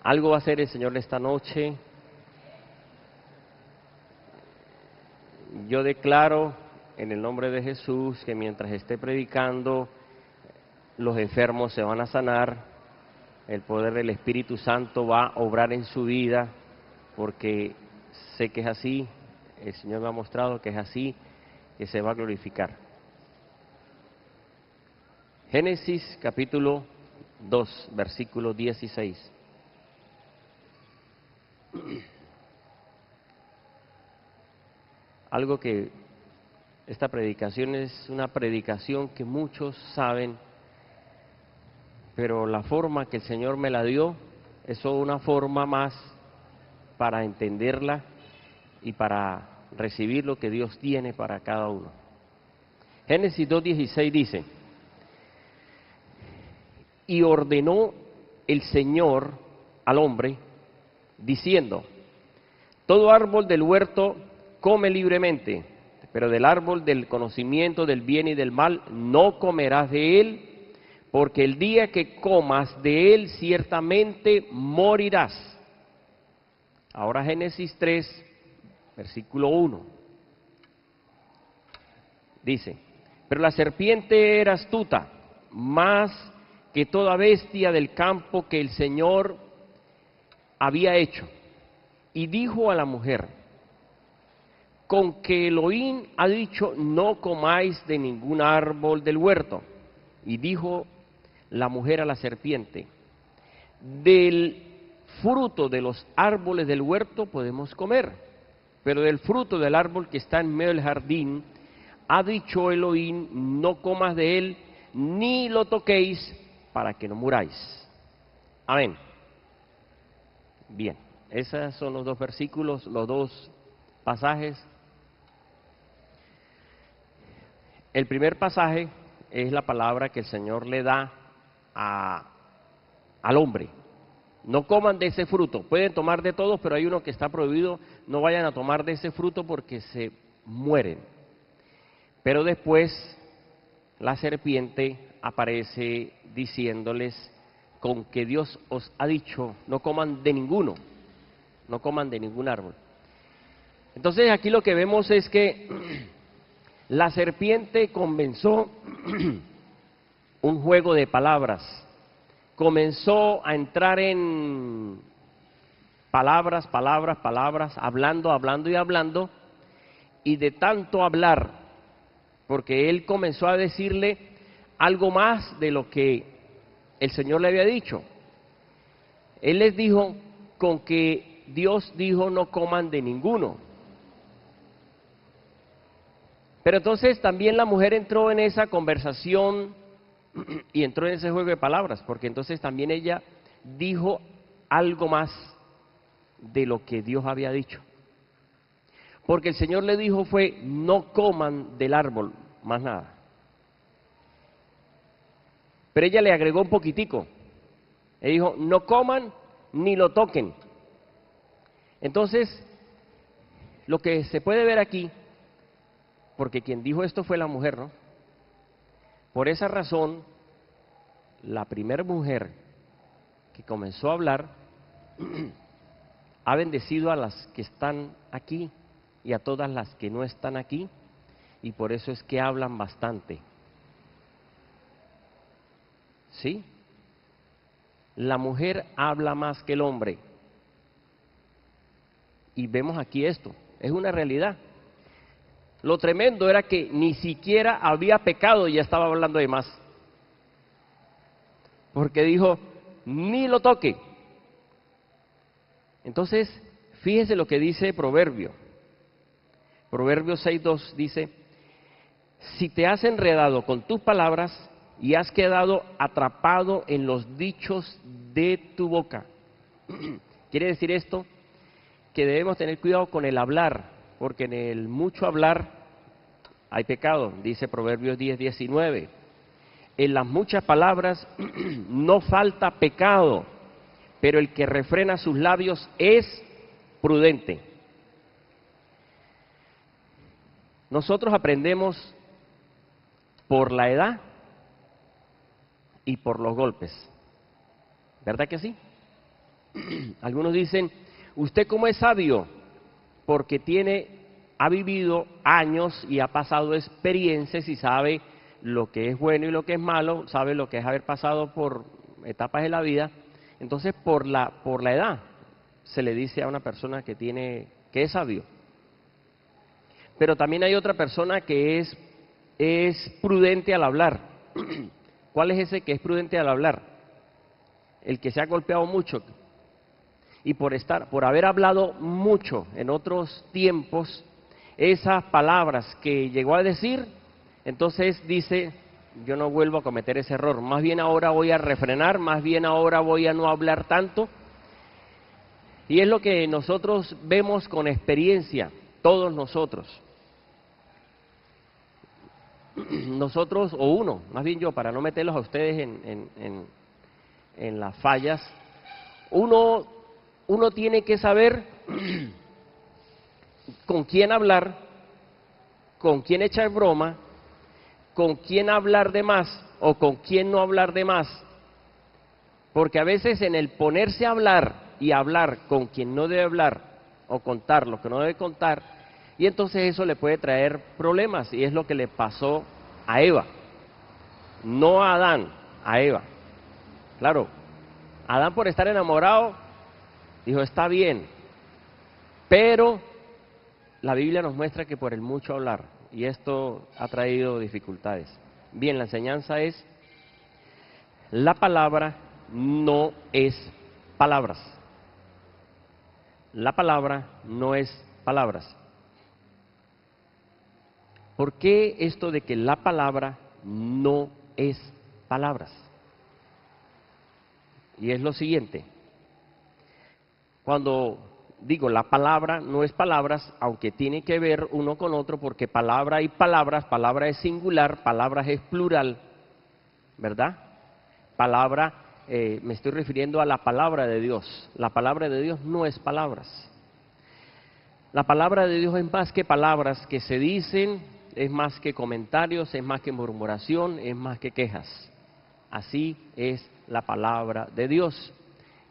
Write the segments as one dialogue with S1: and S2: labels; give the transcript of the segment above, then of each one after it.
S1: Algo va a hacer el Señor esta noche. Yo declaro en el nombre de Jesús que mientras esté predicando, los enfermos se van a sanar, el poder del Espíritu Santo va a obrar en su vida, porque sé que es así, el Señor me ha mostrado que es así, que se va a glorificar. Génesis capítulo 2, versículo 16. Algo que esta predicación es una predicación que muchos saben, pero la forma que el Señor me la dio es una forma más para entenderla y para recibir lo que Dios tiene para cada uno. Génesis 2:16 dice: y ordenó el Señor al hombre, diciendo: todo árbol del huerto come libremente, pero del árbol del conocimiento del bien y del mal no comerás de él, porque el día que comas de él ciertamente morirás. Ahora Génesis 3, versículo 1. Dice: pero la serpiente era astuta, más que toda bestia del campo que el Señor había hecho, y dijo a la mujer: con que Elohim ha dicho, no comáis de ningún árbol del huerto. Y dijo la mujer a la serpiente: del fruto de los árboles del huerto podemos comer, pero del fruto del árbol que está en medio del jardín, ha dicho Elohim, no comas de él, ni lo toquéis, para que no muráis. Amén. Bien, esos son los dos versículos, los dos pasajes. El primer pasaje es la palabra que el Señor le da al hombre. No coman de ese fruto, pueden tomar de todos, pero hay uno que está prohibido, no vayan a tomar de ese fruto porque se mueren. Pero después la serpiente aparece diciéndoles: con que Dios os ha dicho, no coman de ninguno, no coman de ningún árbol. Entonces aquí lo que vemos es que la serpiente comenzó un juego de palabras, comenzó a entrar en palabras, hablando, y de tanto hablar, porque él comenzó a decirle algo más de lo que el Señor le había dicho. Él les dijo: con que Dios dijo no coman de ninguno. Pero entonces también la mujer entró en esa conversación y entró en ese juego de palabras, porque entonces también ella dijo algo más de lo que Dios había dicho. Porque el Señor le dijo fue: no coman del árbol, más nada. Pero ella le agregó un poquitico. Le dijo: no coman ni lo toquen. Entonces, lo que se puede ver aquí, porque quien dijo esto fue la mujer, ¿no? Por esa razón, la primera mujer que comenzó a hablar ha bendecido a las que están aquí y a todas las que no están aquí, y por eso es que hablan bastante. ¿Sí? La mujer habla más que el hombre. Y vemos aquí esto, es una realidad. Lo tremendo era que ni siquiera había pecado y ya estaba hablando de más. Porque dijo: ni lo toque. Entonces, fíjese lo que dice Proverbio. Proverbios 6:2 dice: si te has enredado con tus palabras y has quedado atrapado en los dichos de tu boca. Quiere decir esto que debemos tener cuidado con el hablar, porque en el mucho hablar hay pecado, dice Proverbios 10:19. En las muchas palabras no falta pecado, pero el que refrena sus labios es prudente. Nosotros aprendemos por la edad y por los golpes, ¿verdad que sí? Algunos dicen, ¿usted cómo es sabio? Porque ha vivido años y ha pasado experiencias y sabe lo que es bueno y lo que es malo, sabe lo que es haber pasado por etapas de la vida. Entonces, por la edad, se le dice a una persona que es sabio. Pero también hay otra persona que es prudente al hablar. ¿Cuál es ese que es prudente al hablar? El que se ha golpeado mucho. Y por haber hablado mucho en otros tiempos, esas palabras que llegó a decir, entonces dice, yo no vuelvo a cometer ese error, más bien ahora voy a refrenar, más bien ahora voy a no hablar tanto. Y es lo que nosotros vemos con experiencia, todos nosotros. Nosotros, o uno, más bien yo, para no meterlos a ustedes en las fallas, uno tiene que saber con quién hablar, con quién echar broma, con quién hablar de más o con quién no hablar de más. Porque a veces en el ponerse a hablar y hablar con quien no debe hablar o contar lo que no debe contar, y entonces eso le puede traer problemas, y es lo que le pasó a Eva, no a Adán, a Eva. Claro, Adán por estar enamorado dijo, está bien, pero la Biblia nos muestra que por el mucho hablar, y esto ha traído dificultades. Bien, la enseñanza es, la palabra no es palabras. La palabra no es palabras. ¿Por qué esto de que la palabra no es palabras? Y es lo siguiente. Cuando digo la palabra no es palabras, aunque tiene que ver uno con otro, porque palabra y palabras, palabra es singular, palabras es plural, ¿verdad? Palabra, me estoy refiriendo a la palabra de Dios. La palabra de Dios no es palabras. La palabra de Dios es más que palabras que se dicen, es más que comentarios, es más que murmuración, es más que quejas. Así es la palabra de Dios.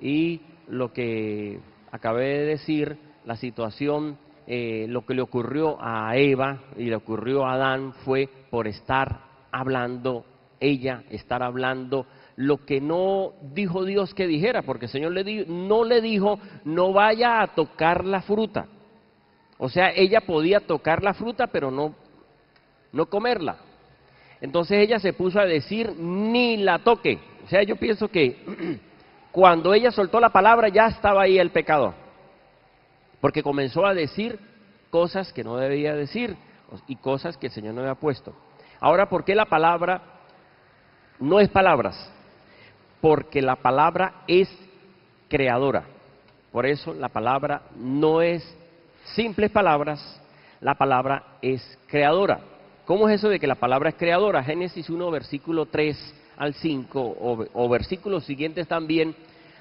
S1: Y lo que acabé de decir, la situación, lo que le ocurrió a Eva y le ocurrió a Adán fue por estar hablando, estar hablando lo que no dijo Dios que dijera, porque el Señor no le dijo, no vaya a tocar la fruta. O sea, ella podía tocar la fruta, pero no comerla. Entonces ella se puso a decir, ni la toque. O sea, yo pienso que cuando ella soltó la palabra ya estaba ahí el pecado, porque comenzó a decir cosas que no debía decir y cosas que el Señor no había puesto. Ahora, ¿por qué la palabra no es palabras? Porque la palabra es creadora. Por eso la palabra no es simples palabras, la palabra es creadora. ¿Cómo es eso de que la palabra es creadora? Génesis 1, versículo 3 al 5, o versículos siguientes también,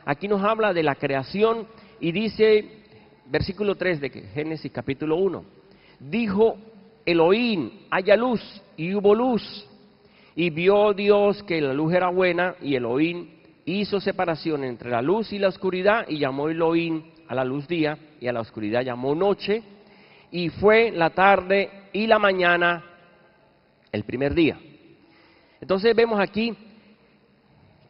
S1: aquí nos habla de la creación y dice, versículo 3 de Génesis capítulo 1, dijo Elohim, haya luz, y hubo luz, y vio Dios que la luz era buena, y Elohim hizo separación entre la luz y la oscuridad, y llamó Elohim a la luz día, y a la oscuridad llamó noche, y fue la tarde y la mañana el primer día. Entonces vemos aquí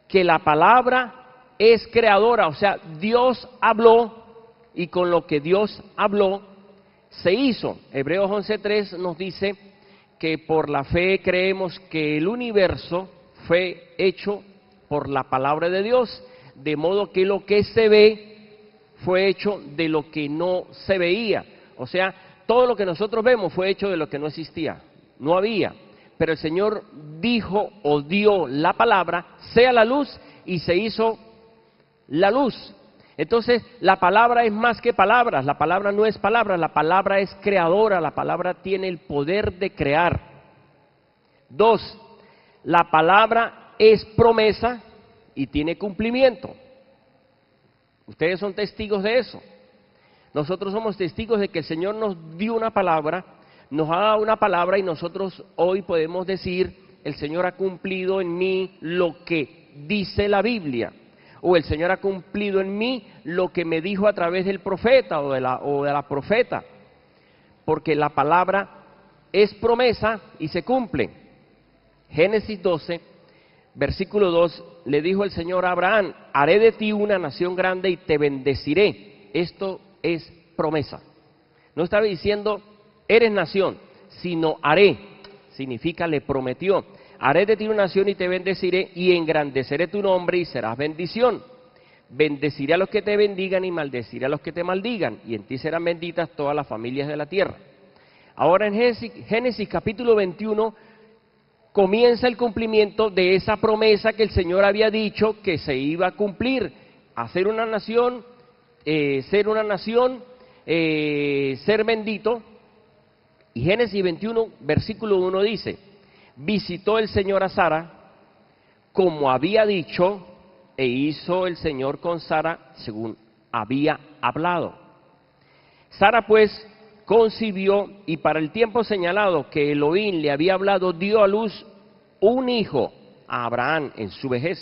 S1: que la palabra es creadora, o sea, Dios habló y con lo que Dios habló se hizo. Hebreos 11:3 nos dice que por la fe creemos que el universo fue hecho por la palabra de Dios, de modo que lo que se ve fue hecho de lo que no se veía. O sea, todo lo que nosotros vemos fue hecho de lo que no existía, no había. Pero el Señor dijo o dio la palabra, sea la luz, y se hizo la luz. Entonces, la palabra es más que palabras, la palabra no es palabras, la palabra es creadora, la palabra tiene el poder de crear. 2, la palabra es promesa y tiene cumplimiento. Ustedes son testigos de eso. Nosotros somos testigos de que el Señor nos dio una palabra, nos ha dado una palabra y nosotros hoy podemos decir, el Señor ha cumplido en mí lo que dice la Biblia. o el Señor ha cumplido en mí lo que me dijo a través del profeta o de la profeta, porque la palabra es promesa y se cumple. Génesis 12, versículo 2, le dijo el Señor a Abraham: haré de ti una nación grande y te bendeciré. Esto es promesa. No estaba diciendo eres nación, sino haré, significa le prometió. Haré de ti una nación y te bendeciré, y engrandeceré tu nombre y serás bendición. Bendeciré a los que te bendigan y maldeciré a los que te maldigan, y en ti serán benditas todas las familias de la tierra. Ahora en Génesis capítulo 21 comienza el cumplimiento de esa promesa que el Señor había dicho que se iba a cumplir: hacer una nación, ser una nación, ser bendito. Y Génesis 21, versículo 1 dice: visitó el Señor a Sara como había dicho, e hizo el Señor con Sara según había hablado. Sara pues concibió, y para el tiempo señalado que Elohim le había hablado, dio a luz un hijo a Abraham en su vejez.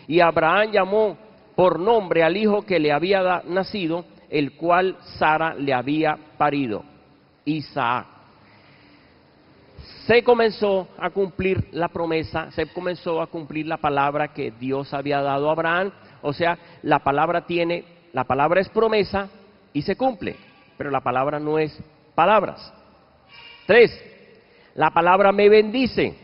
S1: Y Abraham llamó por nombre al hijo que le había nacido, el cual Sara le había parido, Isaac. Se comenzó a cumplir la promesa, se comenzó a cumplir la palabra que Dios había dado a Abraham. O sea, la palabra es promesa y se cumple, pero la palabra no es palabras. 3, la palabra me bendice.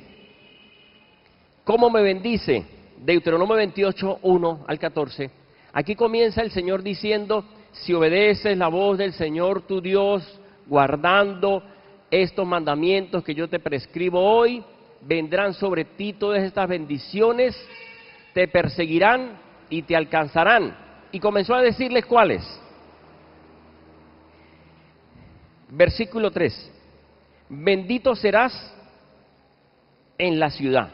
S1: ¿Cómo me bendice? Deuteronomio 28, 1 al 14. Aquí comienza el Señor diciendo: si obedeces la voz del Señor tu Dios, guardando estos mandamientos que yo te prescribo hoy, vendrán sobre ti todas estas bendiciones, te perseguirán y te alcanzarán. Y comenzó a decirles cuáles. Versículo 3: bendito serás en la ciudad,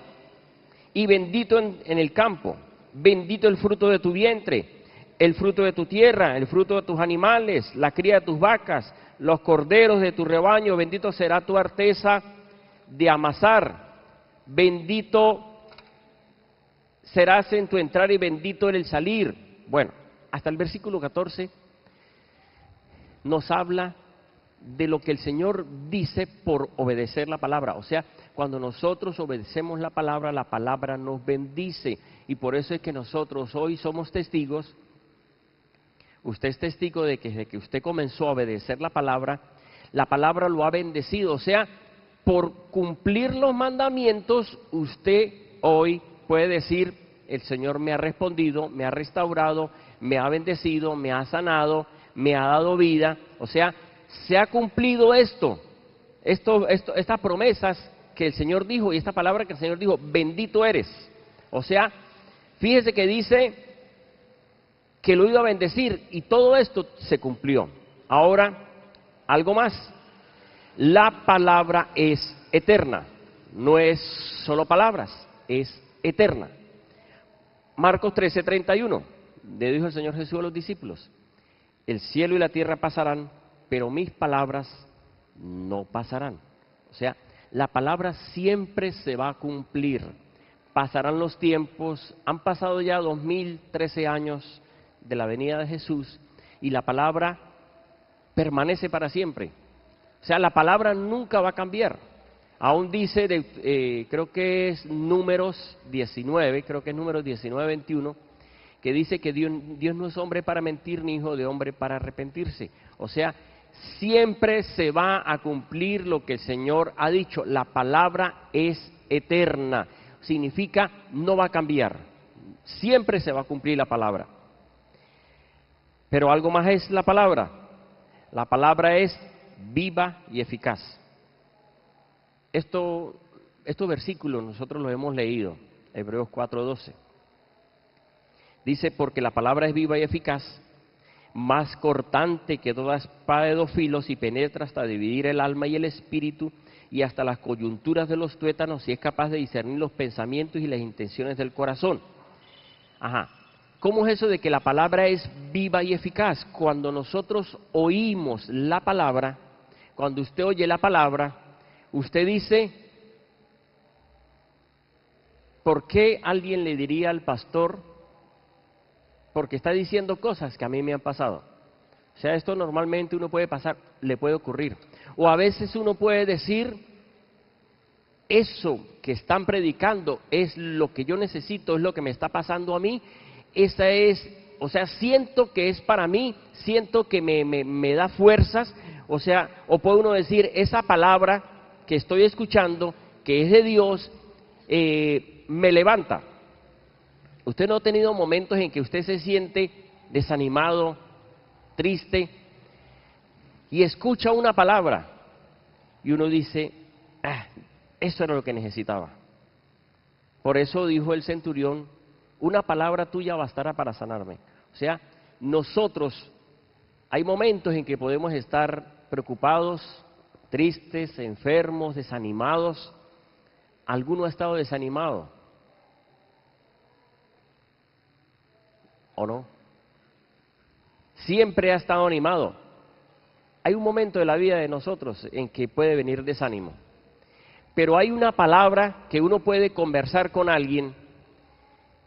S1: y bendito en el campo, bendito el fruto de tu vientre, el fruto de tu tierra, el fruto de tus animales, la cría de tus vacas, los corderos de tu rebaño. Bendito será tu arteza de amasar, bendito serás en tu entrar y bendito en el salir. Bueno, hasta el versículo 14 nos habla de lo que el Señor dice por obedecer la palabra. O sea, cuando nosotros obedecemos la palabra nos bendice, y por eso es que nosotros hoy somos testigos. Usted es testigo de que desde que usted comenzó a obedecer la palabra lo ha bendecido. O sea, por cumplir los mandamientos, usted hoy puede decir: el Señor me ha respondido, me ha restaurado, me ha bendecido, me ha sanado, me ha dado vida. O sea, se ha cumplido estas promesas que el Señor dijo, y esta palabra que el Señor dijo: bendito eres. O sea, fíjese que dice que lo iba a bendecir, y todo esto se cumplió. Ahora, algo más: la palabra es eterna, no es solo palabras, es eterna. Marcos 13:31, le dijo el Señor Jesús a los discípulos: el cielo y la tierra pasarán, pero mis palabras no pasarán. O sea, la palabra siempre se va a cumplir. Pasarán los tiempos, han pasado ya 2013 años de la venida de Jesús, y la palabra permanece para siempre. O sea, la palabra nunca va a cambiar. Aún dice, creo que es Números 19, 21, que dice que Dios no es hombre para mentir, ni hijo de hombre para arrepentirse. O sea, siempre se va a cumplir lo que el Señor ha dicho. La palabra es eterna, significa no va a cambiar, siempre se va a cumplir la palabra. Pero algo más es la palabra es viva y eficaz. Estos versículos nosotros los hemos leído, Hebreos 4:12. Dice: porque la palabra es viva y eficaz, más cortante que toda espada de dos filos, y penetra hasta dividir el alma y el espíritu, y hasta las coyunturas de los tuétanos, y es capaz de discernir los pensamientos y las intenciones del corazón. ¿Cómo es eso de que la palabra es viva y eficaz? Cuando nosotros oímos la palabra, cuando usted oye la palabra, usted dice: ¿por qué alguien le diría al pastor porque está diciendo cosas que a mí me han pasado. O sea, esto normalmente uno puede pasar, le puede ocurrir. O a veces uno puede decir, eso que están predicando es lo que yo necesito, es lo que me está pasando a mí. Esa es, o sea, siento que es para mí, siento que me da fuerzas. O sea, o puede uno decir, esa palabra que estoy escuchando, que es de Dios, me levanta. ¿Usted no ha tenido momentos en que usted se siente desanimado, triste, y escucha una palabra y uno dice, eso era lo que necesitaba? Por eso dijo el centurión, una palabra tuya bastará para sanarme. O sea, nosotros hay momentos en que podemos estar preocupados, tristes, enfermos, desanimados. ¿Alguno ha estado desanimado? ¿O no? Siempre ha estado animado. Hay un momento de la vida de nosotros en que puede venir desánimo, pero hay una palabra que uno puede conversar con alguien,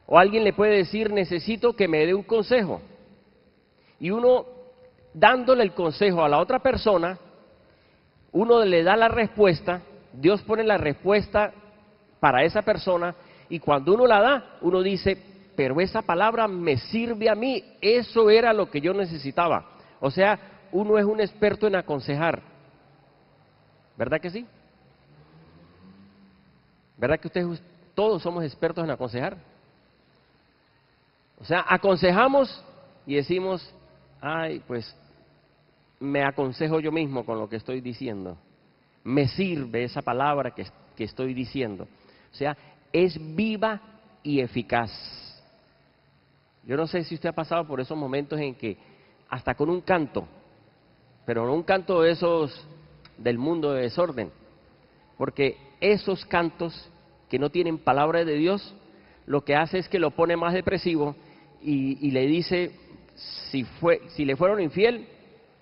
S1: o alguien le puede decir, necesito que me dé un consejo, y uno, dándole el consejo a la otra persona, uno le da la respuesta, Dios pone la respuesta para esa persona, y cuando uno la da, uno dice, pero esa palabra me sirve a mí, eso era lo que yo necesitaba. O sea, uno es un experto en aconsejar, ¿verdad que sí? ¿Verdad que ustedes todos somos expertos en aconsejar? O sea, aconsejamos y decimos, ay, pues me aconsejo yo mismo con lo que estoy diciendo, me sirve esa palabra que estoy diciendo. O sea, es viva y eficaz. Yo no sé si usted ha pasado por esos momentos en que hasta con un canto, pero no un canto de esos del mundo de desorden, porque esos cantos que no tienen palabra de Dios, lo que hace es que lo pone más depresivo y le dice, si le fueron infiel,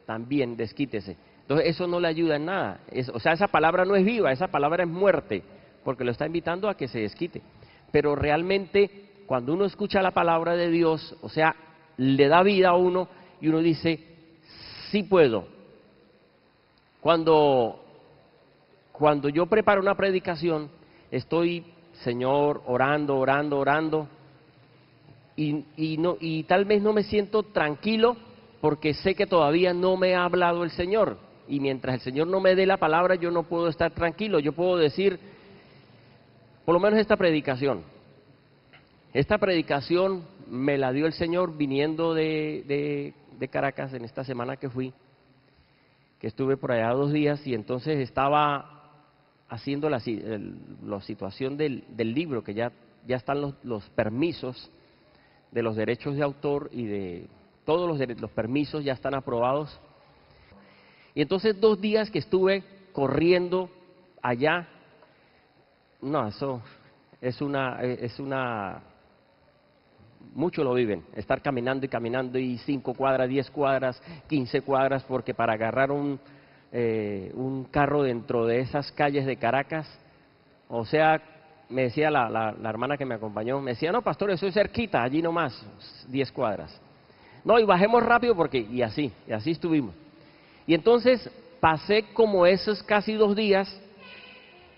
S1: también desquítese. Entonces eso no le ayuda en nada. O sea, esa palabra no es viva, esa palabra es muerte, porque lo está invitando a que se desquite. Pero realmente cuando uno escucha la palabra de Dios, o sea, le da vida a uno y uno dice, sí puedo. Cuando yo preparo una predicación, estoy, Señor, orando, y tal vez no me siento tranquilo porque sé que todavía no me ha hablado el Señor. Y mientras el Señor no me dé la palabra, yo no puedo estar tranquilo. Yo puedo decir, por lo menos esta predicación me la dio el Señor viniendo de Caracas en esta semana que fui, que estuve por allá 2 días, y entonces estaba haciendo la situación del libro, que ya están los permisos de los derechos de autor y de todos los permisos ya están aprobados. Y entonces 2 días que estuve corriendo allá, no, eso es una muchos lo viven, estar caminando y 5 cuadras, 10 cuadras, 15 cuadras, porque para agarrar un carro dentro de esas calles de Caracas, o sea, me decía la hermana que me acompañó, me decía, no, pastor, eso es cerquita, allí nomás, 10 cuadras. No, y bajemos rápido porque, y así estuvimos. Y entonces pasé como esos casi 2 días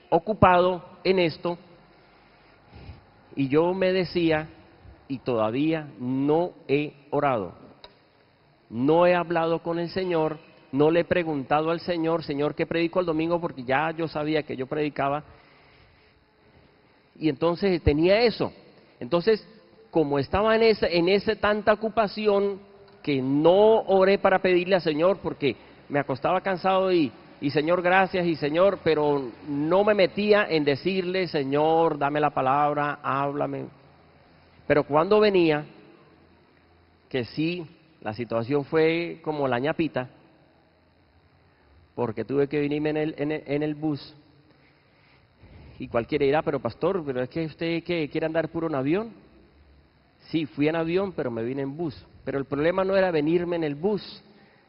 S1: ocupado en esto, y yo me decía, y todavía no he orado, no he hablado con el Señor, no le he preguntado al Señor, Señor, ¿qué predico el domingo? Porque ya yo sabía que yo predicaba, y entonces tenía eso. Entonces, como estaba en esa tanta ocupación, que no oré para pedirle al Señor, porque me acostaba cansado y Señor, gracias, y Señor, pero no me metía en decirle, Señor, dame la palabra, háblame. Pero cuando venía, que sí, la situación fue como la ñapita, porque tuve que venirme en el bus, y cualquiera dirá, pero pastor, ¿pero es que usted ¿qué, quiere andar puro en avión? Sí, fui en avión, pero me vine en bus. Pero el problema no era venirme en el bus,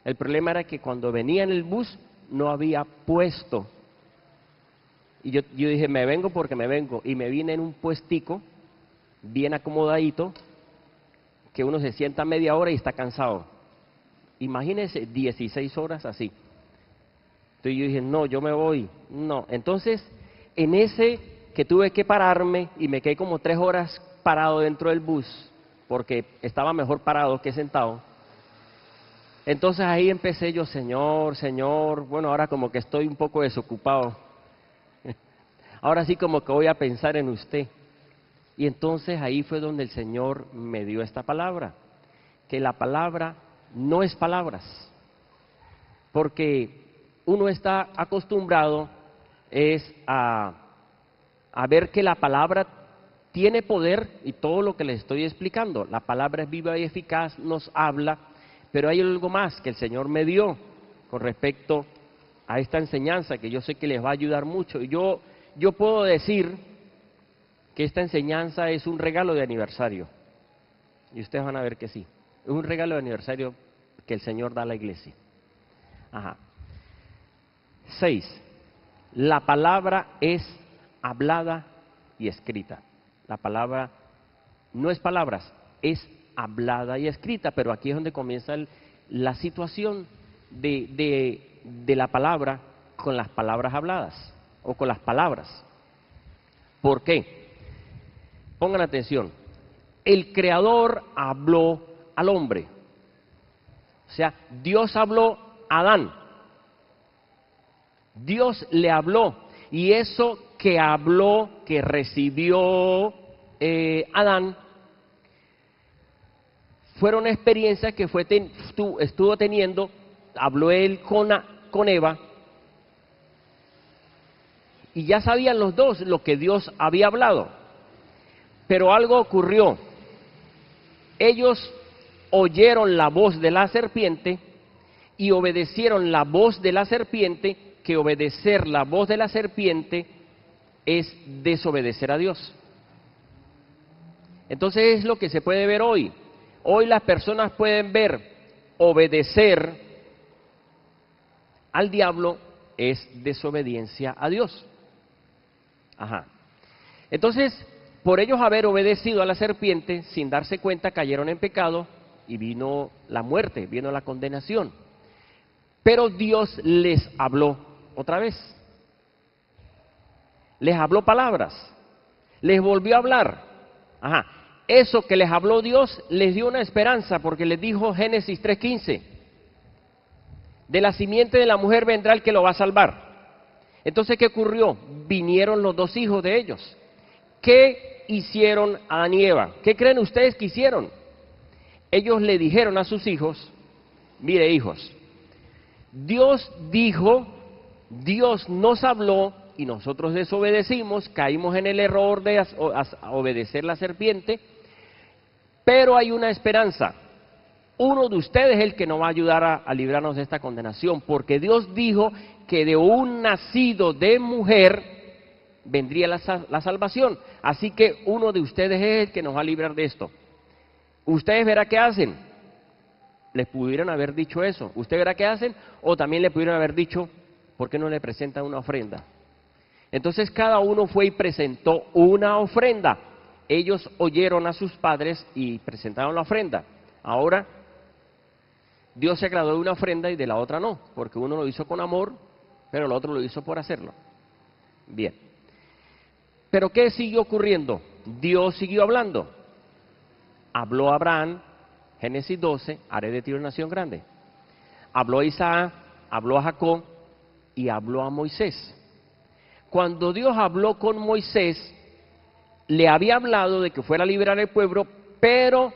S1: el problema era que cuando venía en el bus no había puesto. Y yo dije, me vengo porque me vengo, y me vine en un puestico, bien acomodadito, que uno se sienta media hora y está cansado. Imagínense 16 horas así. Entonces yo dije, no, yo me voy. No. Entonces, en ese que tuve que pararme y me quedé como 3 horas parado dentro del bus, porque estaba mejor parado que sentado. Entonces ahí empecé yo, Señor, Señor, bueno, ahora como que estoy un poco desocupado. Ahora sí como que voy a pensar en usted. Y entonces ahí fue donde el Señor me dio esta palabra, que la palabra no es palabras, porque uno está acostumbrado a ver que la palabra tiene poder y todo lo que les estoy explicando. La palabra es viva y eficaz, nos habla, pero hay algo más que el Señor me dio con respecto a esta enseñanza que yo sé que les va a ayudar mucho. Y yo puedo decir que esta enseñanza es un regalo de aniversario. Y ustedes van a ver que sí. Es un regalo de aniversario que el Señor da a la iglesia. Ajá. 6. La palabra es hablada y escrita. La palabra no es palabras, es hablada y escrita, pero aquí es donde comienza la situación de la palabra con las palabras habladas, o con las palabras. ¿Por qué? Pongan atención. El Creador habló al hombre. O sea, Dios habló a Adán. Dios le habló. Y eso que habló, que recibió Adán, fueron experiencias que estuvo teniendo, habló él con Eva, y ya sabían los dos lo que Dios había hablado. Pero algo ocurrió. Ellos oyeron la voz de la serpiente y obedecieron la voz de la serpiente, que obedecer la voz de la serpiente es desobedecer a Dios. Entonces es lo que se puede ver hoy. Hoy las personas pueden ver obedecer al diablo es desobediencia a Dios. Ajá. Entonces, por ellos haber obedecido a la serpiente, sin darse cuenta, cayeron en pecado y vino la muerte, vino la condenación. Pero Dios les habló otra vez. Les habló palabras, les volvió a hablar. Ajá. Eso que les habló Dios les dio una esperanza, porque les dijo Génesis 3:15, de la simiente de la mujer vendrá el que lo va a salvar. Entonces, ¿qué ocurrió? Vinieron los dos hijos de ellos. ¿Qué hicieron Adán y Eva? ¿Qué creen ustedes que hicieron? Ellos le dijeron a sus hijos, mire hijos, Dios dijo, Dios nos habló y nosotros desobedecimos, caímos en el error de obedecer la serpiente, pero hay una esperanza. Uno de ustedes es el que nos va a ayudar a librarnos de esta condenación, porque Dios dijo que de un nacido de mujer vendría la salvación. Así que uno de ustedes es el que nos va a librar de esto. Ustedes verán qué hacen. Les pudieron haber dicho eso. Usted verá qué hacen, o también le pudieron haber dicho, ¿por qué no le presentan una ofrenda? Entonces cada uno fue y presentó una ofrenda. Ellos oyeron a sus padres y presentaron la ofrenda. Ahora, Dios se agradó de una ofrenda y de la otra no, porque uno lo hizo con amor, pero el otro lo hizo por hacerlo. Bien. Pero ¿qué siguió ocurriendo? Dios siguió hablando. Habló a Abraham, Génesis 12, haré de ti una nación grande. Habló a Isaac, habló a Jacob y habló a Moisés. Cuando Dios habló con Moisés, le había hablado de que fuera a liberar al pueblo, pero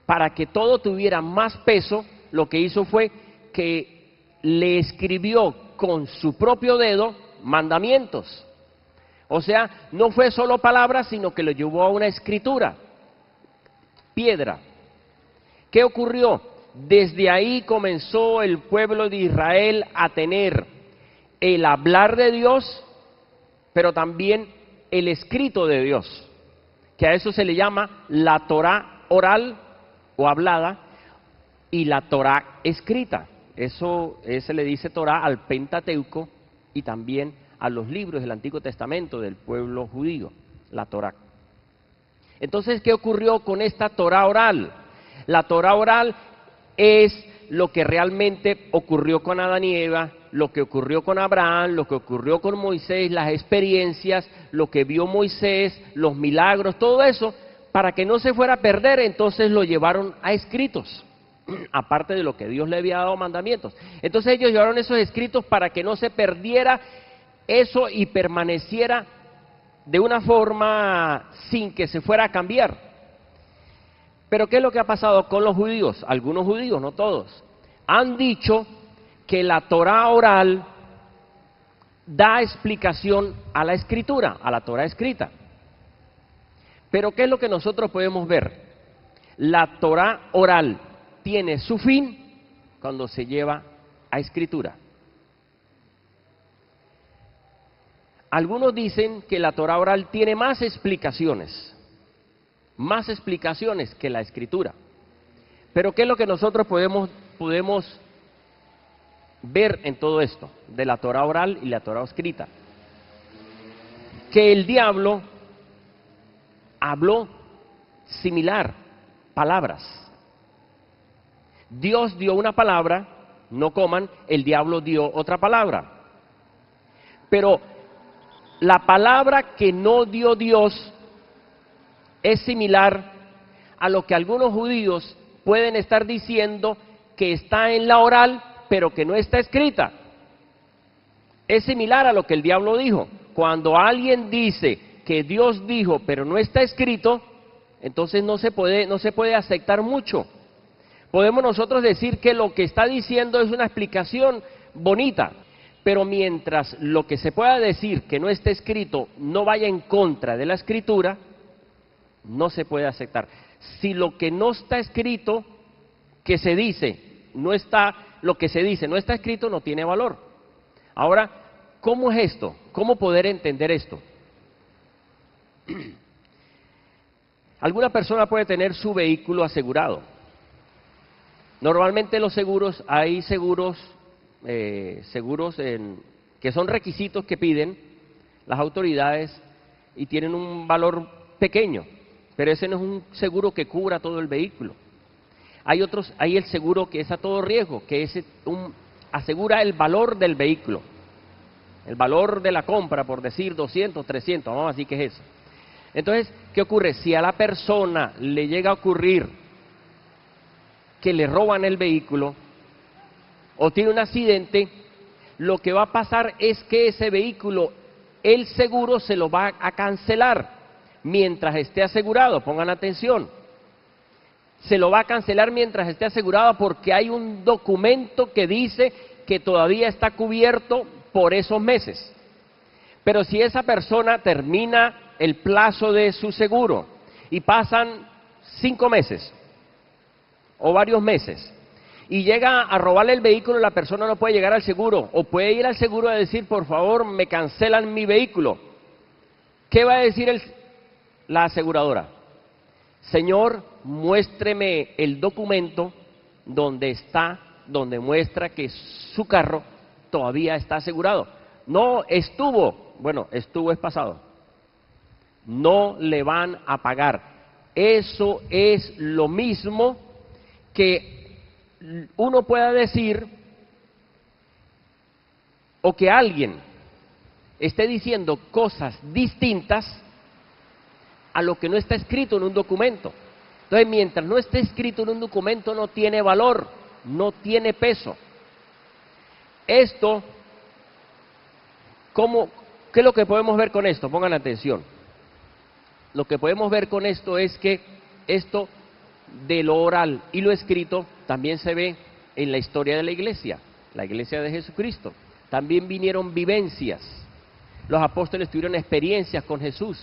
S1: para que todo tuviera más peso, lo que hizo fue que le escribió con su propio dedo mandamientos. O sea, no fue solo palabras, sino que lo llevó a una escritura, piedra. ¿Qué ocurrió? Desde ahí comenzó el pueblo de Israel a tener el hablar de Dios, pero también el escrito de Dios, que a eso se le llama la Torá oral o hablada y la Torá escrita. Eso se le dice Torá al Pentateuco y también a los libros del Antiguo Testamento del pueblo judío, la Torá. Entonces, ¿qué ocurrió con esta Torá oral? La Torá oral es lo que realmente ocurrió con Adán y Eva, lo que ocurrió con Abraham, lo que ocurrió con Moisés, las experiencias, lo que vio Moisés, los milagros, todo eso, para que no se fuera a perder, entonces lo llevaron a escritos, aparte de lo que Dios le había dado mandamientos. Entonces ellos llevaron esos escritos para que no se perdiera eso y permaneciera de una forma sin que se fuera a cambiar. Pero ¿qué es lo que ha pasado con los judíos? Algunos judíos, no todos, han dicho que la Torá oral da explicación a la escritura, a la Torá escrita. Pero ¿qué es lo que nosotros podemos ver? La Torá oral tiene su fin cuando se lleva a escritura. Algunos dicen que la Torá oral tiene más explicaciones que la escritura. Pero ¿qué es lo que nosotros podemos ver en todo esto, de la Torá oral y la Torá escrita? Que el diablo habló similar, palabras. Dios dio una palabra, no coman, el diablo dio otra palabra. Pero la palabra que no dio Dios es similar a lo que algunos judíos pueden estar diciendo que está en la oral, pero que no está escrita. Es similar a lo que el diablo dijo. Cuando alguien dice que Dios dijo, pero no está escrito, entonces no se puede aceptar mucho. Podemos nosotros decir que lo que está diciendo es una explicación bonita, pero mientras lo que se pueda decir que no está escrito no vaya en contra de la escritura, no se puede aceptar. Si lo que no está escrito, que se dice, no está, lo que se dice no está escrito, no tiene valor. Ahora, ¿cómo es esto? ¿Cómo poder entender esto? Alguna persona puede tener su vehículo asegurado. Normalmente los seguros, hay seguros que son requisitos que piden las autoridades y tienen un valor pequeño, pero ese no es un seguro que cubra todo el vehículo. Hay el seguro que es a todo riesgo, que asegura el valor del vehículo, el valor de la compra, por decir 200, 300, vamos a decir que es eso. Entonces, ¿qué ocurre? Si a la persona le llega a ocurrir que le roban el vehículo o tiene un accidente, lo que va a pasar es que ese vehículo, el seguro se lo va a cancelar mientras esté asegurado. Pongan atención, se lo va a cancelar mientras esté asegurado porque hay un documento que dice que todavía está cubierto por esos meses. Pero si esa persona termina el plazo de su seguro y pasan 5 meses o varios meses y llega a robarle el vehículo, la persona no puede llegar al seguro o puede ir al seguro a decir, por favor, me cancelan mi vehículo. ¿Qué va a decir la aseguradora? Señor, muéstreme el documento donde muestra que su carro todavía está asegurado. No estuvo, bueno, estuvo es pasado. No le van a pagar. Eso es lo mismo que uno pueda decir o que alguien esté diciendo cosas distintas a lo que no está escrito en un documento. Entonces, mientras no esté escrito en un documento, no tiene valor, no tiene peso. Esto, ¿qué es lo que podemos ver con esto? Pongan atención. Lo que podemos ver con esto es que esto de lo oral y lo escrito también se ve en la historia de la iglesia de Jesucristo. También vinieron vivencias. Los apóstoles tuvieron experiencias con Jesús.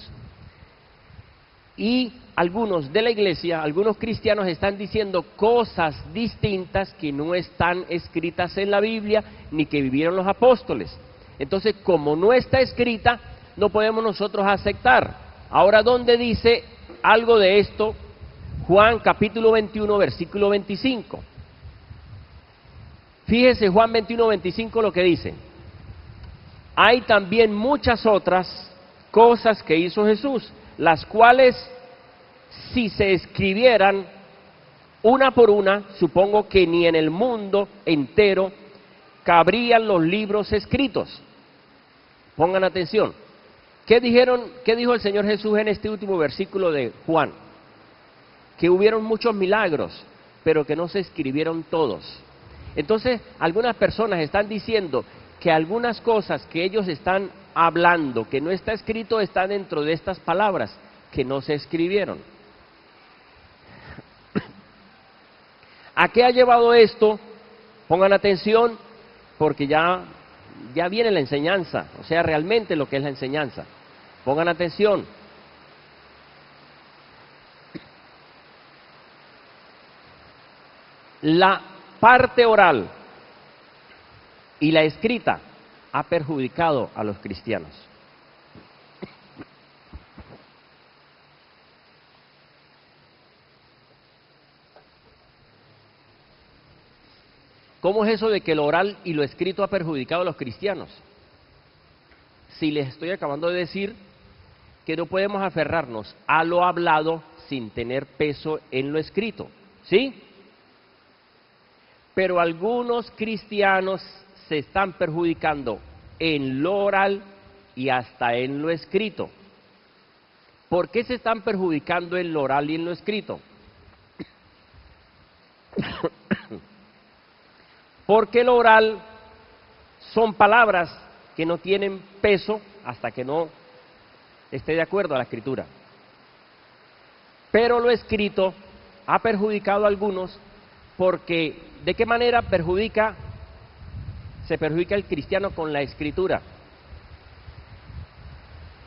S1: Y algunos de la iglesia, algunos cristianos están diciendo cosas distintas que no están escritas en la Biblia ni que vivieron los apóstoles. Entonces, como no está escrita, no podemos nosotros aceptar. Ahora, ¿dónde dice algo de esto? Juan capítulo 21, versículo 25. Fíjese Juan 21, 25 lo que dice. Hay también muchas otras cosas que hizo Jesús, las cuales si se escribieran Una por una, supongo que ni en el mundo entero cabrían los libros escritos. Pongan atención. ¿Qué dijo el Señor Jesús en este último versículo de Juan? Que hubieron muchos milagros, pero que no se escribieron todos. Entonces, algunas personas están diciendo que algunas cosas que ellos están hablando, que no está escrito, están dentro de estas palabras, que no se escribieron. ¿A qué ha llevado esto? Pongan atención, porque ya viene la enseñanza, o sea, realmente lo que es la enseñanza. Pongan atención. La parte oral y la escrita ha perjudicado a los cristianos. ¿Cómo es eso de que lo oral y lo escrito ha perjudicado a los cristianos? Si les estoy acabando de decir que no podemos aferrarnos a lo hablado sin tener peso en lo escrito, ¿sí? Pero algunos cristianos se están perjudicando en lo oral y hasta en lo escrito. ¿Por qué se están perjudicando en lo oral y en lo escrito? Porque lo oral son palabras que no tienen peso hasta que no esté de acuerdo a la escritura. Pero lo escrito ha perjudicado a algunos porque, ¿de qué manera se perjudica el cristiano con la escritura?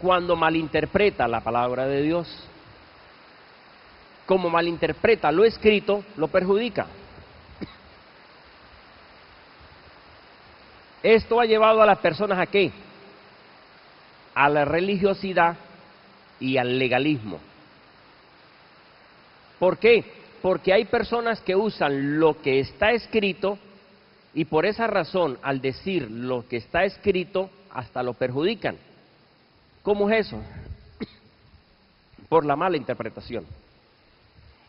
S1: Cuando malinterpreta la palabra de Dios. Como malinterpreta lo escrito, lo perjudica. Esto ha llevado a las personas ¿a qué? A la religiosidad y al legalismo. ¿Por qué? Porque hay personas que usan lo que está escrito y por esa razón, al decir lo que está escrito, hasta lo perjudican. ¿Cómo es eso? Por la mala interpretación.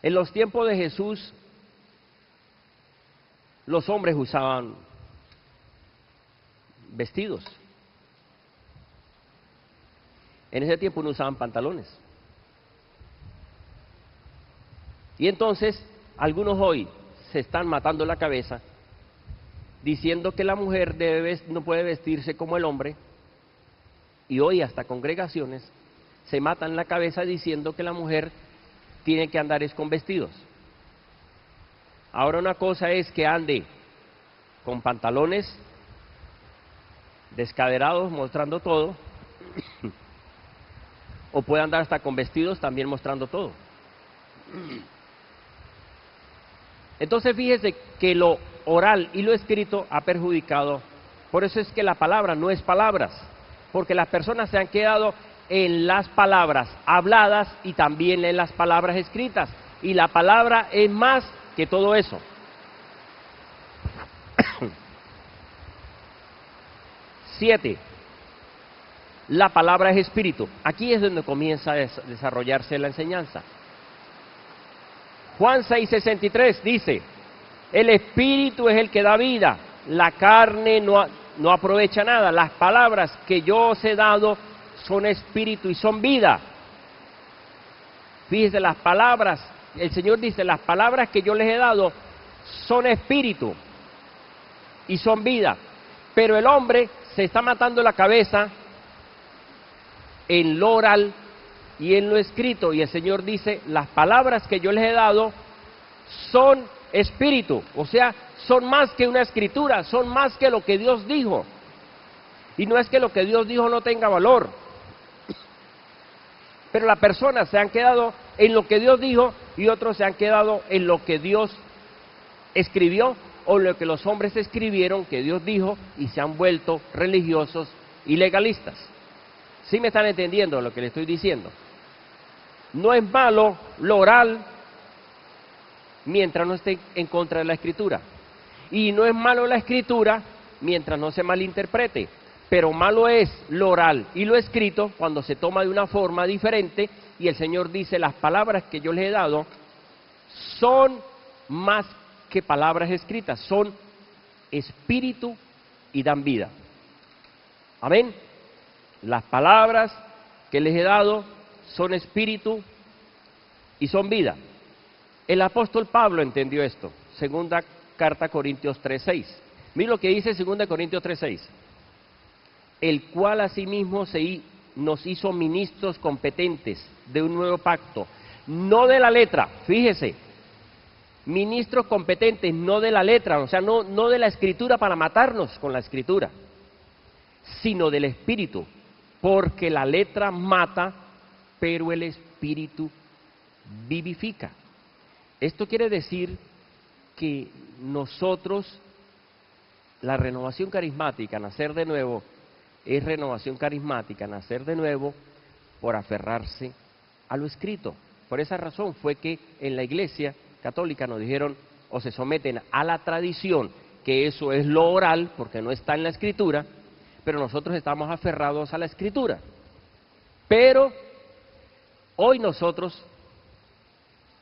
S1: En los tiempos de Jesús, los hombres usaban vestidos. En ese tiempo no usaban pantalones. Y entonces, algunos hoy se están matando la cabeza diciendo que la mujer no puede vestirse como el hombre, y hoy hasta congregaciones se matan la cabeza diciendo que la mujer tiene que andar con vestidos. Ahora una cosa es que ande con pantalones descaderados mostrando todo, o puede andar hasta con vestidos también mostrando todo. Entonces fíjese que lo oral y lo escrito ha perjudicado. Por eso es que la palabra no es palabras, porque las personas se han quedado en las palabras habladas y también en las palabras escritas, y la palabra es más que todo eso. Siete, la palabra es espíritu. Aquí es donde comienza a desarrollarse la enseñanza. Juan 6:63 dice, el espíritu es el que da vida, la carne no aprovecha nada. Las palabras que yo os he dado son espíritu y son vida. Fíjese, las palabras, el Señor dice, las palabras que yo les he dado son espíritu y son vida. Pero el hombre se está matando la cabeza en lo oral y en lo escrito, y el Señor dice, las palabras que yo les he dado son espíritu, o sea, son más que una escritura, son más que lo que Dios dijo. Y no es que lo que Dios dijo no tenga valor, pero las personas se han quedado en lo que Dios dijo y otros se han quedado en lo que Dios escribió o lo que los hombres escribieron que Dios dijo, y se han vuelto religiosos y legalistas. ¿Sí me están entendiendo lo que le estoy diciendo? No es malo lo oral mientras no esté en contra de la escritura, y no es malo la escritura mientras no se malinterprete, pero malo es lo oral y lo escrito cuando se toma de una forma diferente, y el Señor dice, las palabras que yo les he dado son más que palabras escritas, son espíritu y dan vida. Amén. Las palabras que les he dado son espíritu y son vida. El apóstol Pablo entendió esto. Segunda carta a Corintios 3:6. Mira lo que dice Segunda Corintios 3:6. El cual asimismo nos hizo ministros competentes de un nuevo pacto, no de la letra, fíjese, ministros competentes, no de la letra, o sea, no de la escritura para matarnos con la escritura, sino del espíritu, porque la letra mata, pero el espíritu vivifica. Esto quiere decir que nosotros, la renovación carismática, nacer de nuevo, es renovación carismática, nacer de nuevo por aferrarse a lo escrito. Por esa razón fue que en la Iglesia católica nos dijeron, o se someten a la tradición, que eso es lo oral, porque no está en la Escritura, pero nosotros estamos aferrados a la Escritura. Pero hoy nosotros,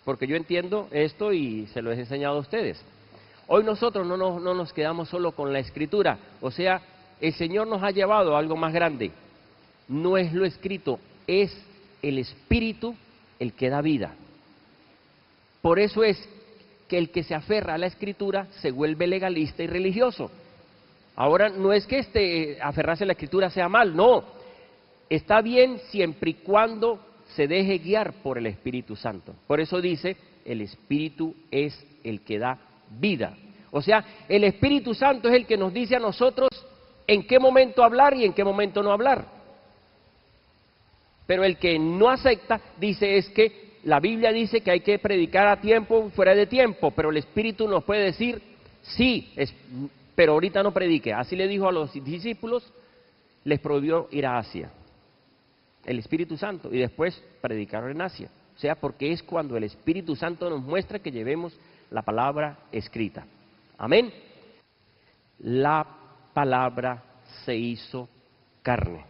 S1: porque yo entiendo esto y se lo he enseñado a ustedes, hoy nosotros no nos quedamos solo con la Escritura, o sea, el Señor nos ha llevado a algo más grande. No es lo escrito, es el Espíritu el que da vida. Por eso es que el que se aferra a la Escritura se vuelve legalista y religioso. Ahora, no es que aferrarse a la Escritura sea mal, no. Está bien siempre y cuando se deje guiar por el Espíritu Santo. Por eso dice, el Espíritu es el que da vida. O sea, el Espíritu Santo es el que nos dice a nosotros en qué momento hablar y en qué momento no hablar. Pero el que no acepta, dice, es que la Biblia dice que hay que predicar a tiempo, fuera de tiempo, pero el Espíritu nos puede decir, sí, pero ahorita no predique. Así le dijo a los discípulos, les prohibió ir a Asia, el Espíritu Santo, y después predicaron en Asia. O sea, porque es cuando el Espíritu Santo nos muestra que llevemos la palabra escrita. Amén. La palabra se hizo carne.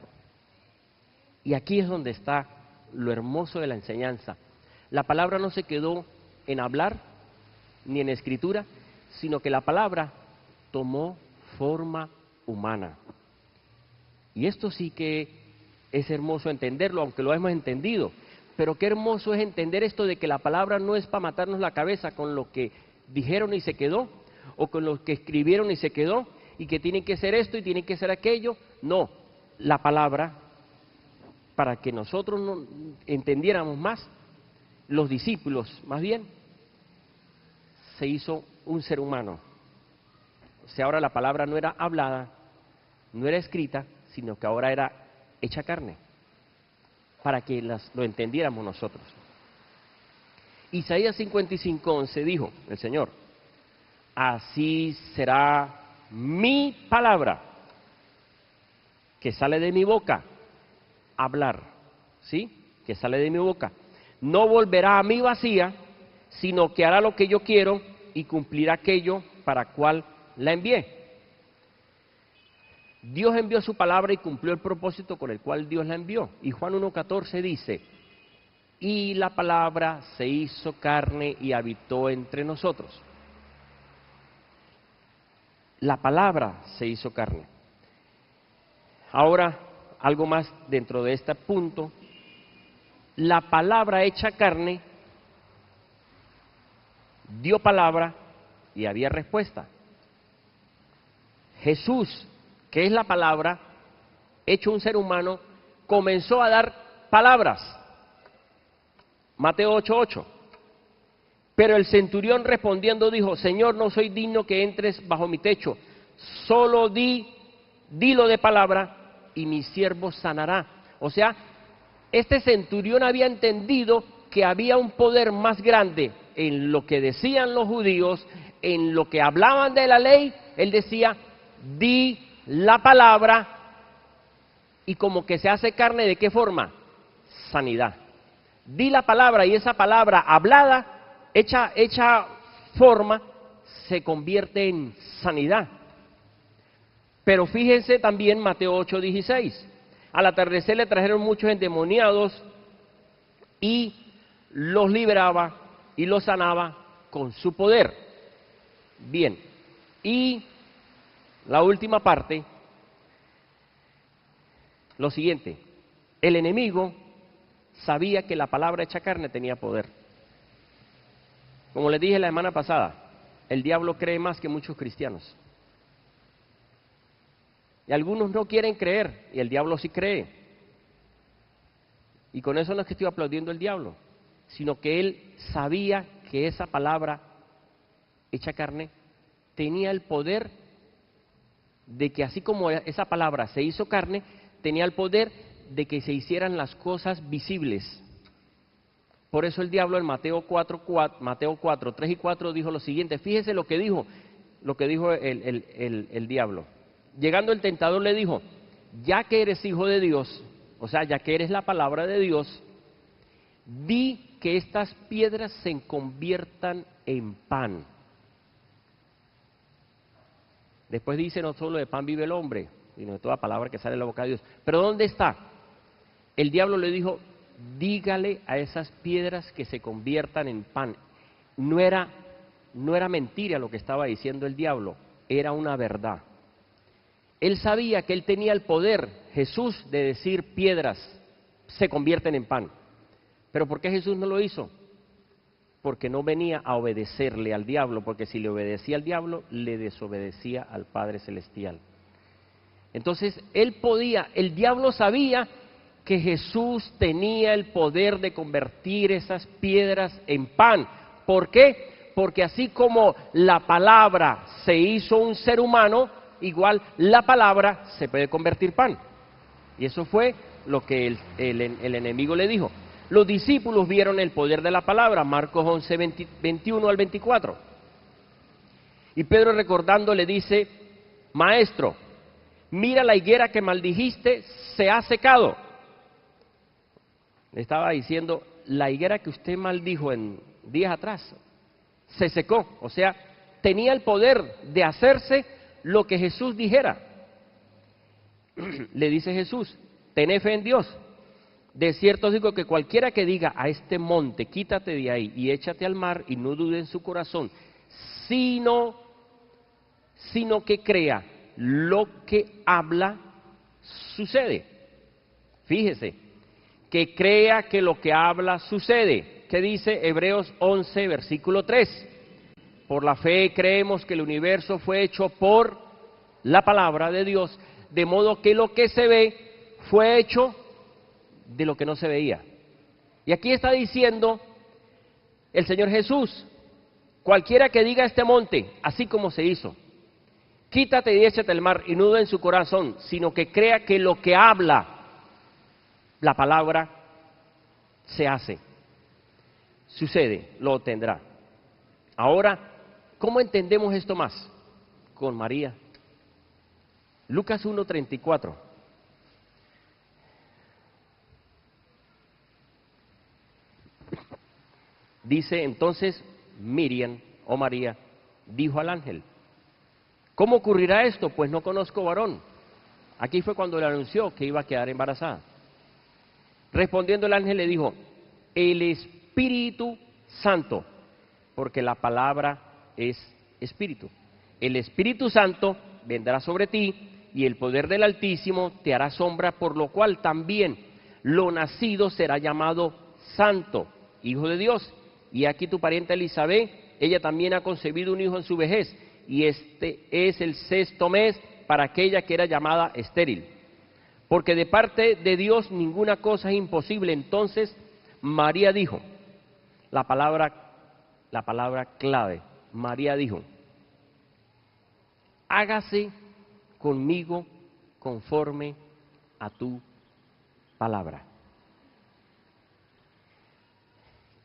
S1: Y aquí es donde está lo hermoso de la enseñanza. La palabra no se quedó en hablar ni en escritura, sino que la palabra tomó forma humana. Y esto sí que es hermoso entenderlo, aunque lo hemos entendido. Pero qué hermoso es entender esto de que la palabra no es para matarnos la cabeza con lo que dijeron y se quedó, o con lo que escribieron y se quedó, y que tiene que ser esto y tiene que ser aquello. No, la palabra, para que nosotros no entendiéramos más, los discípulos más bien, se hizo un ser humano. O sea, ahora la palabra no era hablada, no era escrita, sino que ahora era hecha carne, para que lo entendiéramos nosotros. Isaías 55:11 dijo el Señor, así será mi palabra que sale de mi boca, hablar, ¿sí? Que sale de mi boca. No volverá a mí vacía, sino que hará lo que yo quiero y cumplirá aquello para cual la envié. Dios envió su palabra y cumplió el propósito con el cual Dios la envió. Y Juan 1:14 dice, y la palabra se hizo carne y habitó entre nosotros. La palabra se hizo carne. Ahora, algo más dentro de este punto. La palabra hecha carne dio palabra y había respuesta. Jesús, que es la palabra, hecho un ser humano, comenzó a dar palabras. Mateo 8:8. Pero el centurión respondiendo dijo, Señor, no soy digno que entres bajo mi techo, solo dilo de palabra y mi siervo sanará. O sea, este centurión había entendido que había un poder más grande en lo que decían los judíos, en lo que hablaban de la ley. Él decía, di la palabra, y como que se hace carne, ¿de qué forma? Sanidad. Di la palabra, y esa palabra hablada, hecha forma, se convierte en sanidad. Pero fíjense también Mateo 8:16. Al atardecer le trajeron muchos endemoniados y los liberaba y los sanaba con su poder. Bien, y la última parte, lo siguiente: el enemigo sabía que la palabra hecha carne tenía poder. Como les dije la semana pasada, el diablo cree más que muchos cristianos. Y algunos no quieren creer, y el diablo sí cree. Y con eso no es que estoy aplaudiendo al diablo, sino que él sabía que esa palabra hecha carne tenía el poder de que, así como esa palabra se hizo carne, tenía el poder de que se hicieran las cosas visibles. Por eso el diablo en Mateo 4, 3 y 4 dijo lo siguiente. Fíjese lo que dijo el diablo. Llegando el tentador le dijo: ya que eres hijo de Dios, o sea, ya que eres la palabra de Dios, di que estas piedras se conviertan en pan. Después dice: no solo de pan vive el hombre, sino de toda palabra que sale de la boca de Dios. Pero ¿dónde está? El diablo le dijo: dígale a esas piedras que se conviertan en pan. No era mentira lo que estaba diciendo el diablo, era una verdad. Él sabía que él tenía el poder, Jesús, de decir piedras se convierten en pan. ¿Pero por qué Jesús no lo hizo? Porque no venía a obedecerle al diablo, porque si le obedecía al diablo, le desobedecía al Padre Celestial. Entonces, el diablo sabía que Jesús tenía el poder de convertir esas piedras en pan. ¿Por qué? Porque así como la palabra se hizo un ser humano, igual la palabra se puede convertir en pan. Y eso fue lo que el enemigo le dijo. Los discípulos vieron el poder de la palabra, Marcos 11, 21 al 24. Y Pedro, recordando, le dice: maestro, mira, la higuera que maldijiste se ha secado. Le estaba diciendo: la higuera que usted maldijo en días atrás se secó. O sea, tenía el poder de hacerse lo que Jesús dijera. Le dice Jesús: tened fe en Dios. De cierto os digo que cualquiera que diga a este monte, quítate de ahí y échate al mar, y no dude en su corazón, sino que crea lo que habla, sucede. Fíjese, que crea que lo que habla sucede. ¿Qué dice Hebreos 11, versículo 3? Por la fe creemos que el universo fue hecho por la palabra de Dios, de modo que lo que se ve fue hecho de lo que no se veía. Y aquí está diciendo el Señor Jesús: cualquiera que diga a este monte, así como se hizo, quítate y échate al mar, y no dude en su corazón, sino que crea que lo que habla, la palabra, se hace, sucede, lo obtendrá. Ahora, ¿cómo entendemos esto más? Con María. Lucas 1:34. Dice: entonces Miriam, o María, dijo al ángel: ¿cómo ocurrirá esto? Pues no conozco varón. Aquí fue cuando le anunció que iba a quedar embarazada. Respondiendo el ángel le dijo: el Espíritu Santo, porque la palabra es Espíritu. El Espíritu Santo vendrá sobre ti, y el poder del Altísimo te hará sombra, por lo cual también lo nacido será llamado Santo, Hijo de Dios. Y aquí tu pariente Elisabet, ella también ha concebido un hijo en su vejez, y este es el 6º mes para aquella que era llamada estéril. Porque de parte de Dios ninguna cosa es imposible. Entonces María dijo, la palabra clave, María dijo: hágase conmigo conforme a tu palabra.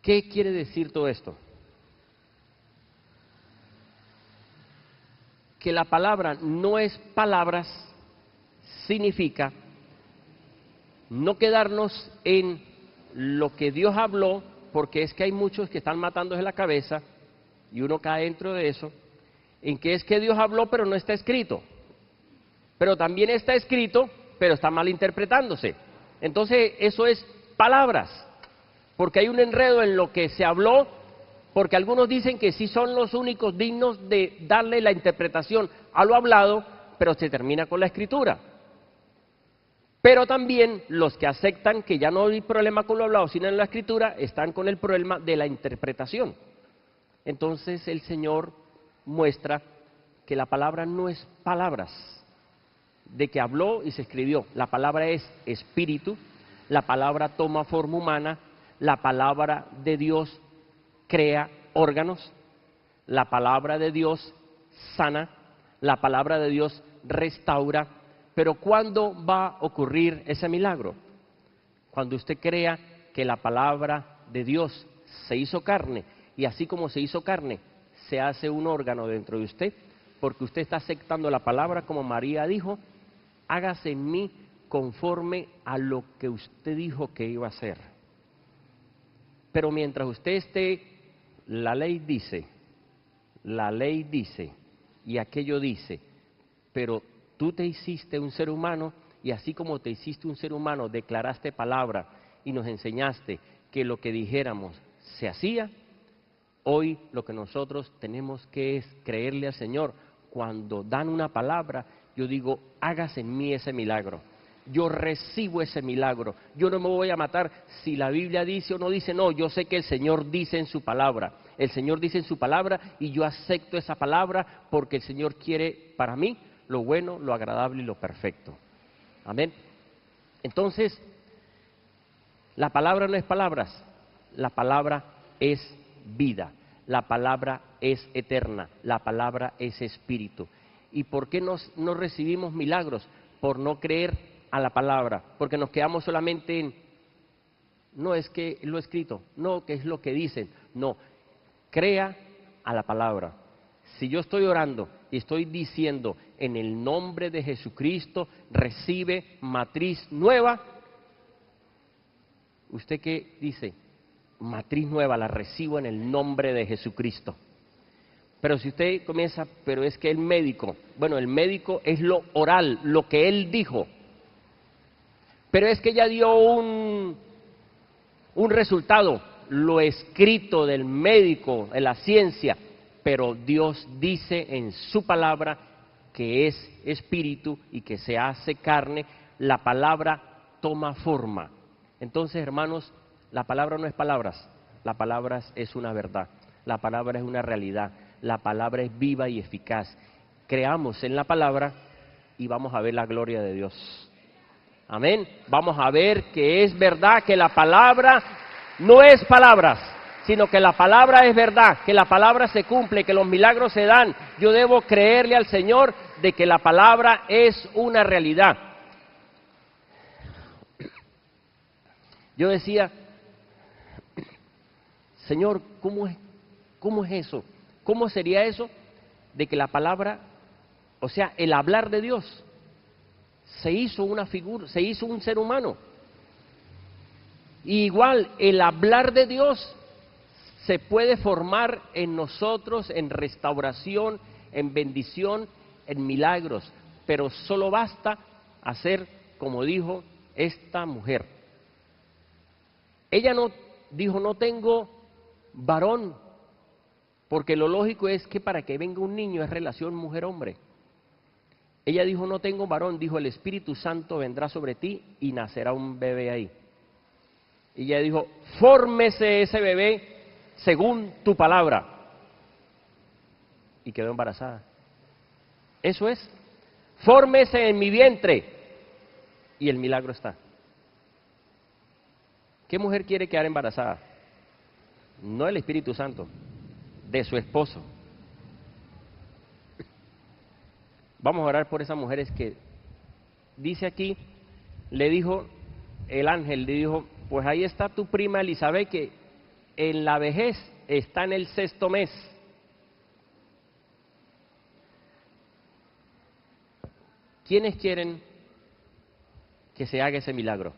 S1: ¿Qué quiere decir todo esto? Que la palabra no es palabras, significa no quedarnos en lo que Dios habló, porque es que hay muchos que están matándose la cabeza, y uno cae dentro de eso, en que es que Dios habló pero no está escrito, pero también está escrito pero está mal interpretándose. Entonces eso es palabras, porque hay un enredo en lo que se habló porque algunos dicen que sí son los únicos dignos de darle la interpretación a lo hablado, pero se termina con la escritura. Pero también los que aceptan que ya no hay problema con lo hablado, sino en la escritura, están con el problema de la interpretación. Entonces el Señor muestra que la palabra no es palabras, de que habló y se escribió. La palabra es espíritu, la palabra toma forma humana, la palabra de Dios crea órganos, la palabra de Dios sana, la palabra de Dios restaura. Pero ¿cuándo va a ocurrir ese milagro? Cuando usted crea que la palabra de Dios se hizo carne, y así como se hizo carne, se hace un órgano dentro de usted, porque usted está aceptando la palabra como María dijo: hágase en mí conforme a lo que usted dijo que iba a hacer. Pero mientras usted esté, la ley dice, y aquello dice, pero tú te hiciste un ser humano, y así como te hiciste un ser humano, declaraste palabra y nos enseñaste que lo que dijéramos se hacía. Hoy lo que nosotros tenemos que es creerle al Señor. Cuando dan una palabra, yo digo: hágase en mí ese milagro. Yo recibo ese milagro. Yo no me voy a matar si la Biblia dice o no dice. No, yo sé que el Señor dice en su palabra. El Señor dice en su palabra y yo acepto esa palabra porque el Señor quiere para mí lo bueno, lo agradable y lo perfecto. Amén. Entonces, la palabra no es palabras, la palabra es vida, la palabra es eterna, la palabra es espíritu. ¿Y por qué no recibimos milagros? Por no creer a la palabra, porque nos quedamos solamente en, no es que lo escrito, no que es lo que dicen, no, crea a la palabra. Si yo estoy orando y estoy diciendo en el nombre de Jesucristo, recibe matriz nueva, ¿usted qué dice? Matriz nueva la recibo en el nombre de Jesucristo. Pero si usted comienza, pero es que el médico es lo oral, lo que él dijo, pero es que ya dio un resultado, lo escrito del médico, de la ciencia, pero Dios dice en su palabra que es espíritu y que se hace carne, la palabra toma forma. Entonces, hermanos, la palabra no es palabras, la palabra es una verdad, la palabra es una realidad, la palabra es viva y eficaz. Creamos en la palabra y vamos a ver la gloria de Dios. Amén. Vamos a ver que es verdad, que la palabra no es palabras, sino que la palabra es verdad, que la palabra se cumple, que los milagros se dan. Yo debo creerle al Señor de que la palabra es una realidad. Yo decía: Señor, ¿cómo es eso? ¿Cómo sería eso de que la palabra, o sea, el hablar de Dios, se hizo una figura, se hizo un ser humano? Y igual, el hablar de Dios se puede formar en nosotros en restauración, en bendición, en milagros, pero solo basta hacer como dijo esta mujer. Ella no dijo: no tengo varón, porque lo lógico es que para que venga un niño es relación mujer-hombre. Ella dijo: no tengo varón, dijo: el Espíritu Santo vendrá sobre ti y nacerá un bebé ahí. Y ella dijo: fórmese ese bebé según tu palabra. Y quedó embarazada. Eso es, fórmese en mi vientre. Y el milagro está. ¿Qué mujer quiere quedar embarazada? No el Espíritu Santo, de su esposo. Vamos a orar por esas mujeres que, dice aquí, le dijo el ángel, le dijo: pues ahí está tu prima Elizabeth, que en la vejez está en el 6º mes. ¿Quiénes quieren que se haga ese milagro?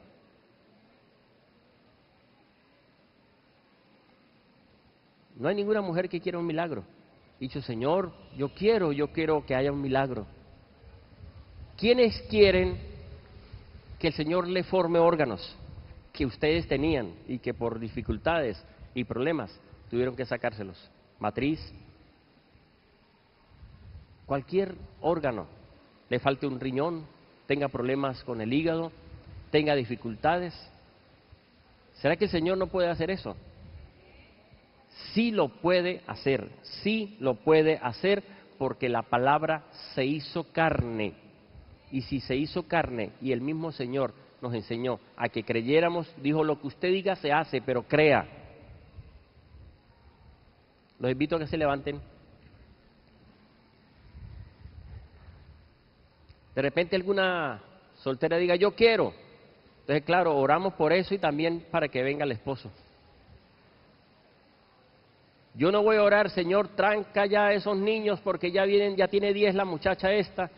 S1: No hay ninguna mujer que quiera un milagro. Dicho: Señor, yo quiero que haya un milagro. ¿Quiénes quieren que el Señor le forme órganos que ustedes tenían y que por dificultades y problemas tuvieron que sacárselos. Matriz, cualquier órgano, le falte un riñón, tenga problemas con el hígado, tenga dificultades. ¿Será que el Señor no puede hacer eso? Sí lo puede hacer, sí lo puede hacer, porque la palabra se hizo carne. Y si se hizo carne y el mismo Señor nos enseñó a que creyéramos, dijo: lo que usted diga se hace, pero crea. Los invito a que se levanten. De repente alguna soltera diga: yo quiero. Entonces, claro, oramos por eso y también para que venga el esposo. Yo no voy a orar: Señor, tranca ya a esos niños porque ya vienen, ya tiene 10 la muchacha esta.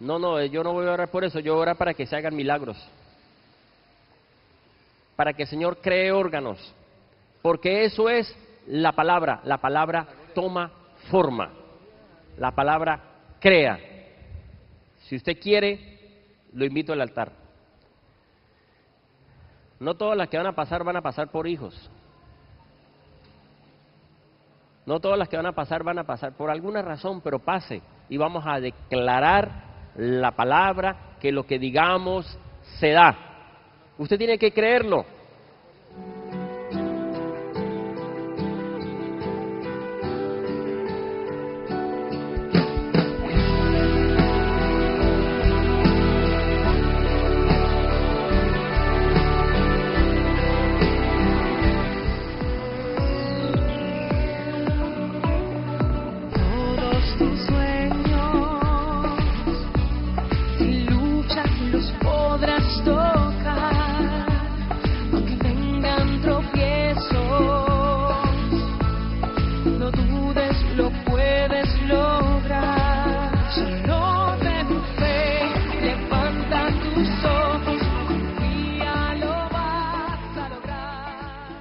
S1: No, yo no voy a orar por eso, yo voy a orar para que se hagan milagros. Para que el Señor cree órganos. Porque eso es la palabra toma forma. La palabra crea. Si usted quiere, lo invito al altar. No todas las que van a pasar por hijos. No todas las que van a pasar por alguna razón, pero pase. Y vamos a declarar la palabra, que lo que digamos se da. Usted tiene que creerlo.
S2: Todos tus sueños, si luchas los podrás